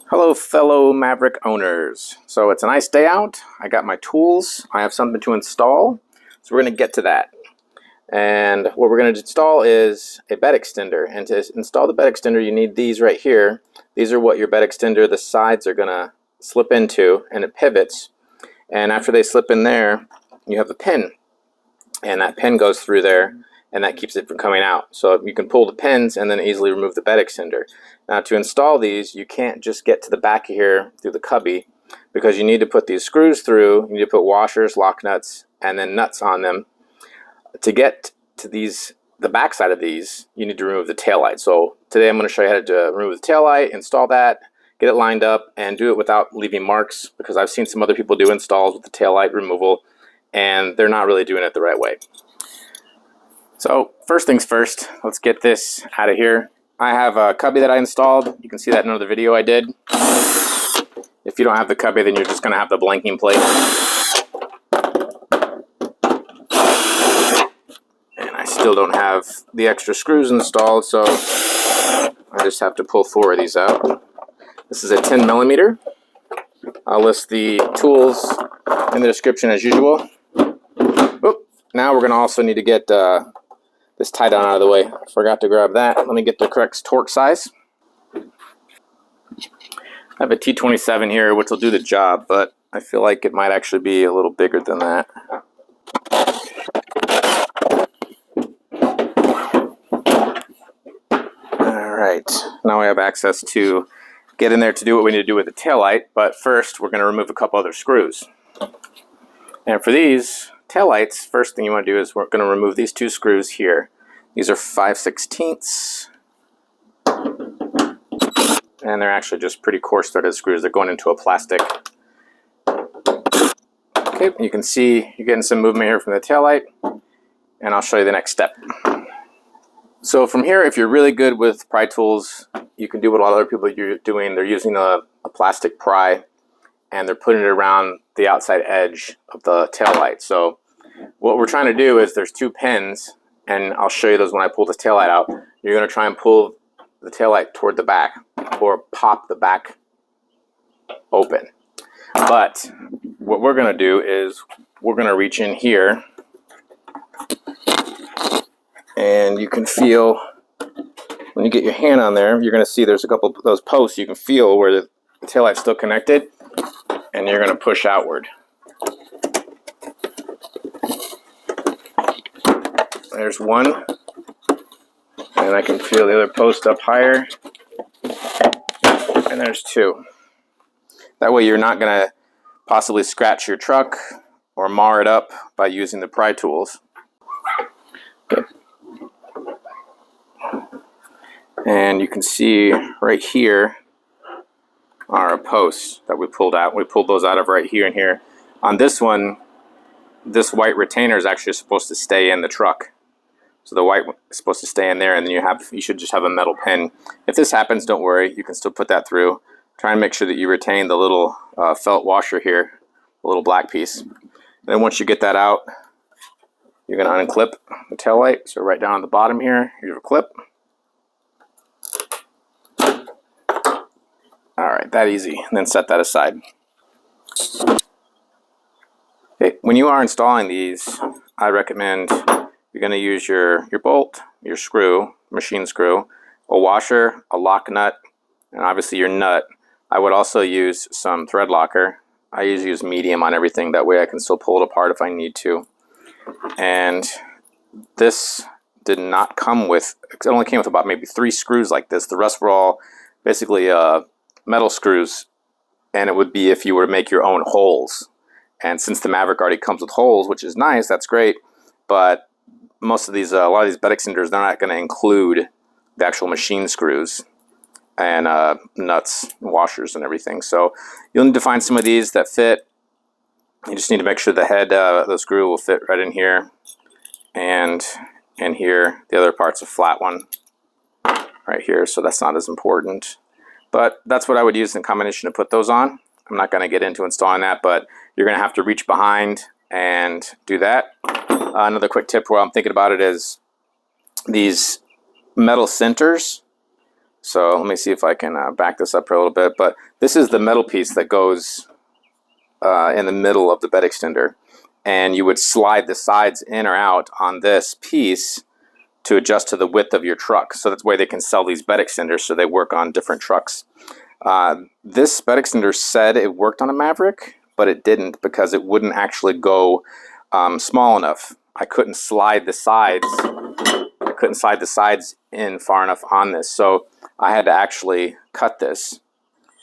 Hello fellow Maverick owners. So it's a nice day out. I got my tools. I have something to install. So we're going to get to that. And what we're going to install is a bed extender. And to install the bed extender you need these right here. These are what your bed extender, the sides are going to slip into, and it pivots. And after they slip in there, you have a pin. And that pin goes through there, and that keeps it from coming out. So you can pull the pins and then easily remove the bed extender. Now to install these, you can't just get to the back here through the cubby, because you need to put these screws through. You need to put washers, lock nuts, and then nuts on them. To get to these, the back side of these, you need to remove the taillight. So today I'm going to show you how to remove the taillight, install that, get it lined up, and do it without leaving marks, because I've seen some other people do installs with the taillight removal and they're not really doing it the right way. So first things first, let's get this out of here. I have a cubby that I installed. You can see that in another video I did. If you don't have the cubby, then you're just going to have the blanking plate. And I still don't have the extra screws installed, so I just have to pull 4 of these out. This is a 10 millimeter. I'll list the tools in the description as usual. Oop. Now we're going to also need to get this tie down out of the way. Forgot to grab that. Let me get the correct torque size. I have a T27 here, which will do the job, but I feel like it might actually be a little bigger than that. Alright, now we have access to get in there to do what we need to do with the taillight, but first we're going to remove a couple other screws. And for these taillights, first thing you want to do is we're going to remove these 2 screws here. These are 5/16, and they're actually just pretty coarse threaded screws. They're going into a plastic. Okay, you can see you're getting some movement here from the taillight, and I'll show you the next step. So from here, if you're really good with pry tools, you can do what a lot of other people are doing. They're using a plastic pry, and they're putting it around the outside edge of the taillight. So what we're trying to do is there's 2 pins, and I'll show you those when I pull this taillight out. You're going to try and pull the taillight toward the back, or pop the back open. But what we're going to do is we're going to reach in here, and you can feel, when you get your hand on there, you're going to see there's a couple of those posts. You can feel where the taillight's still connected, and you're going to push outward. There's one, and I can feel the other post up higher, and there's 2. That way you're not going to possibly scratch your truck or mar it up by using the pry tools. Okay. And you can see right here are posts that we pulled out. We pulled those out of right here and here. On this one, this white retainer is actually supposed to stay in the truck. So the white is supposed to stay in there, and then you should just have a metal pin. If this happens, don't worry. You can still put that through. Try and make sure that you retain the little felt washer here, the little black piece. And then once you get that out, you're going to unclip the taillight. So right down on the bottom here, here's a clip. Alright, that easy. And then set that aside. Okay, when you are installing these, I recommend you're going to use your bolt, your screw, machine screw, a washer, a lock nut, and obviously your nut. I would also use some thread locker. I usually use medium on everything. That way I can still pull it apart if I need to. And this did not come with, it only came with about maybe 3 screws like this. The rest were all basically metal screws, and it would be if you were to make your own holes. And since the Maverick already comes with holes, which is nice, that's great, but most of these, a lot of these bed extenders, they're not going to include the actual machine screws and nuts, and washers, and everything. So you'll need to find some of these that fit. You just need to make sure the head, the screw will fit right in here, and in here. The other part's a flat one right here, so that's not as important. But that's what I would use in combination to put those on. I'm not going to get into installing that, but you're going to have to reach behind and do that. Another quick tip while I'm thinking about it is these metal centers. So let me see if I can back this up for a little bit. But this is the metal piece that goes in the middle of the bed extender. And you would slide the sides in or out on this piece to adjust to the width of your truck. So that's why they can sell these bed extenders, so they work on different trucks. This bed extender said it worked on a Maverick, but it didn't because it wouldn't actually go small enough. I couldn't slide the sides. I couldn't slide the sides in far enough on this, so I had to actually cut this.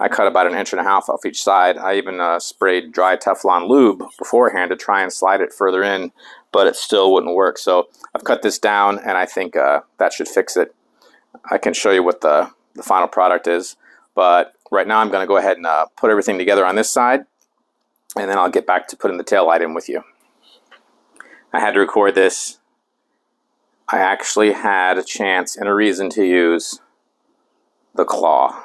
I cut about 1.5 inches off each side. I even sprayed dry Teflon lube beforehand to try and slide it further in, but it still wouldn't work. So I've cut this down, and I think that should fix it. I can show you what the final product is, but right now I'm going to go ahead and put everything together on this side, and then I'll get back to putting the taillight in with you. I had to record this. I actually had a chance and a reason to use the claw.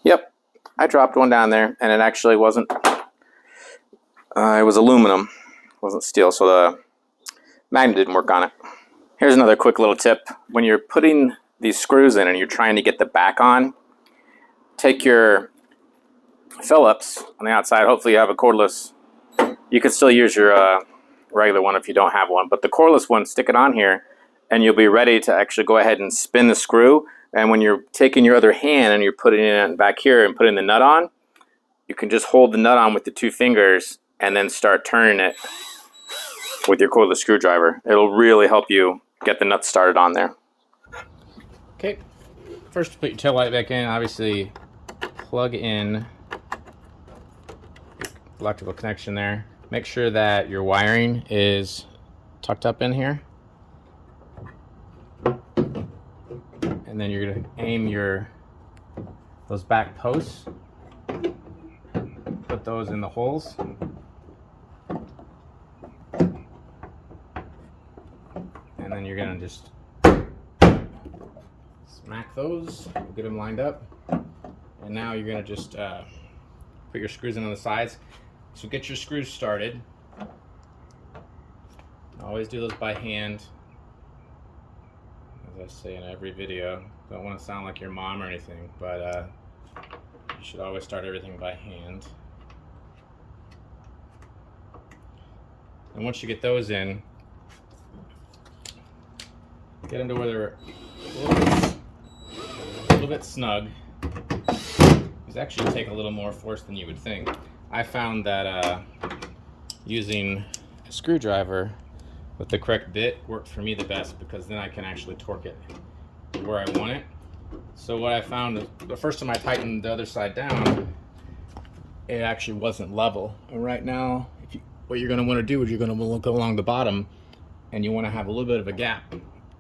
Yep, I dropped one down there, and it actually wasn't, it was aluminum, it wasn't steel, so the magnet didn't work on it. Here's another quick little tip. When you're putting these screws in and you're trying to get the back on, take your Phillips on the outside. Hopefully you have a cordless. You can still use your regular one if you don't have one, but the cordless one, stick it on here, and you'll be ready to actually go ahead and spin the screw. And when you're taking your other hand and you're putting it back here and putting the nut on, you can just hold the nut on with the 2 fingers and then start turning it with your cordless screwdriver. It'll really help you get the nuts started on there. Okay, first put your tail light back in. Obviously, plug in electrical connection there. Make sure that your wiring is tucked up in here. And then you're going to aim those back posts, put those in the holes. And then you're going to just smack those, get them lined up. And now you're going to just put your screws in on the sides. So get your screws started. Always do those by hand. As I say in every video, don't want to sound like your mom or anything, but you should always start everything by hand. And once you get those in, get them to where they're a little bit snug. These actually take a little more force than you would think. I found that using a screwdriver with the correct bit worked for me the best, because then I can actually torque it where I want it. So what I found is the first time I tightened the other side down, it actually wasn't level. And right now, what you're going to want to do is you're going to look along the bottom, and you want to have a little bit of a gap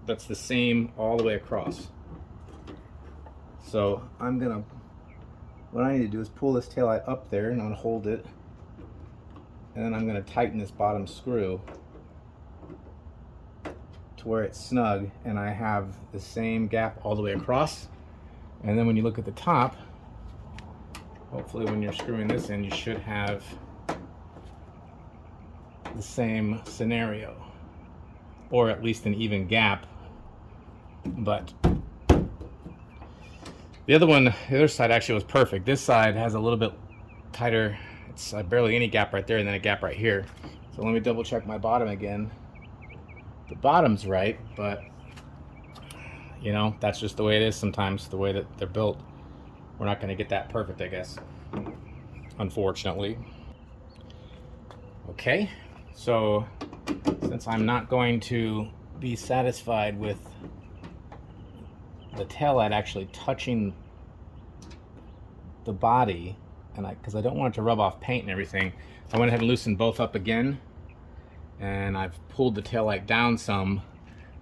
that's the same all the way across. So what I need to do is pull this taillight up there, and I'm going to hold it, and then I'm going to tighten this bottom screw to where it's snug, and I have the same gap all the way across. And then when you look at the top, hopefully when you're screwing this in, you should have the same scenario, or at least an even gap. But the other side actually was perfect. This side has a little bit tighter. It's barely any gap right there, and then a gap right here. So let me double check my bottom again. The bottom's right, but you know, that's just the way it is sometimes, the way that they're built. We're not going to get that perfect, I guess, unfortunately. Okay, so since I'm not going to be satisfied with the taillight actually touching the body, and because I don't want it to rub off paint and everything, I went ahead and loosened both up again, and I've pulled the taillight down some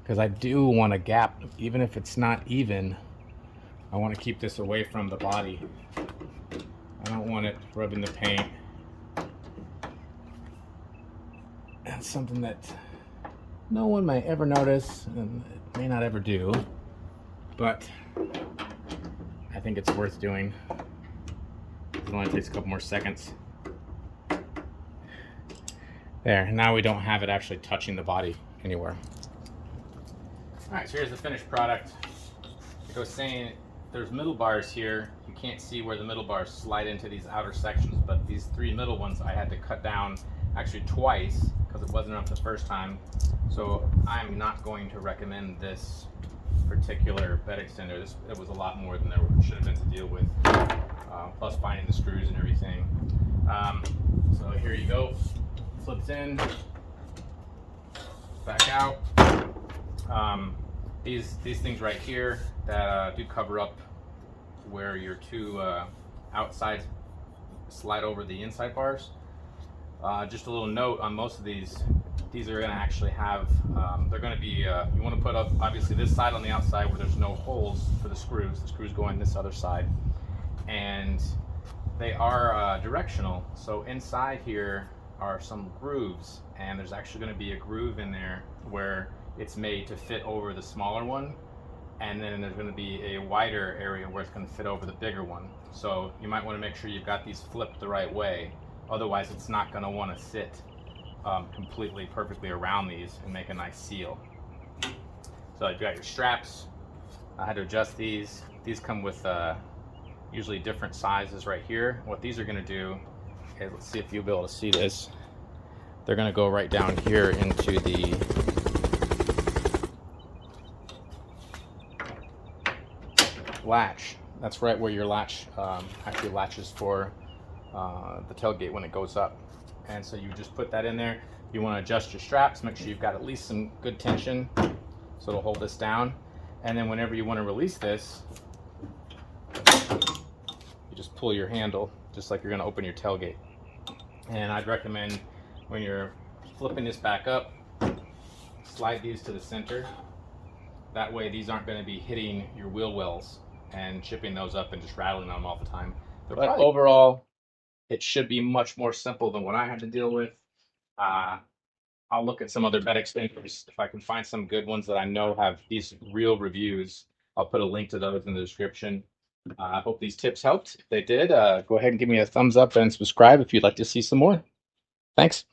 because I do want a gap. Even if it's not even, I want to keep this away from the body. I don't want it rubbing the paint. That's something that no one may ever notice, and it may not ever do, but I think it's worth doing. It only takes a couple more seconds. There, now we don't have it actually touching the body anywhere. All right, so here's the finished product. Like I was saying, there's middle bars here. You can't see where the middle bars slide into these outer sections, but these three middle ones I had to cut down actually twice because it wasn't enough the first time. So I'm not going to recommend this particular bed extender. It was a lot more than there should have been to deal with, plus finding the screws and everything. So here you go, flips in, back out. These things right here that do cover up where your two outsides slide over the inside bars. Just a little note on most of these are going to actually have, they're going to be, you want to put up obviously this side on the outside where there's no holes for the screws. The screws go in this other side, and they are directional. So inside here are some grooves, and there's actually going to be a groove in there where it's made to fit over the smaller one, and then there's going to be a wider area where it's going to fit over the bigger one. So you might want to make sure you've got these flipped the right way, otherwise it's not going to want to sit completely perfectly around these and make a nice seal. So you've got your straps. I had to adjust these. These come with usually different sizes right here. What these are going to do is, let's see if you'll be able to see this, they're going to go right down here into the latch. That's right where your latch actually latches for the tailgate when it goes up. And so you just put that in there. You want to adjust your straps, make sure you've got at least some good tension so it'll hold this down. And then whenever you want to release this, you just pull your handle just like you're going to open your tailgate. And I'd recommend when you're flipping this back up, slide these to the center. That way these aren't going to be hitting your wheel wells and chipping those up and just rattling them all the time. But overall, it should be much more simple than what I had to deal with. I'll look at some other bed extenders. If I can find some good ones that I know have these real reviews, I'll put a link to those in the description. I hope these tips helped. If they did, go ahead and give me a thumbs up and subscribe if you'd like to see some more. Thanks.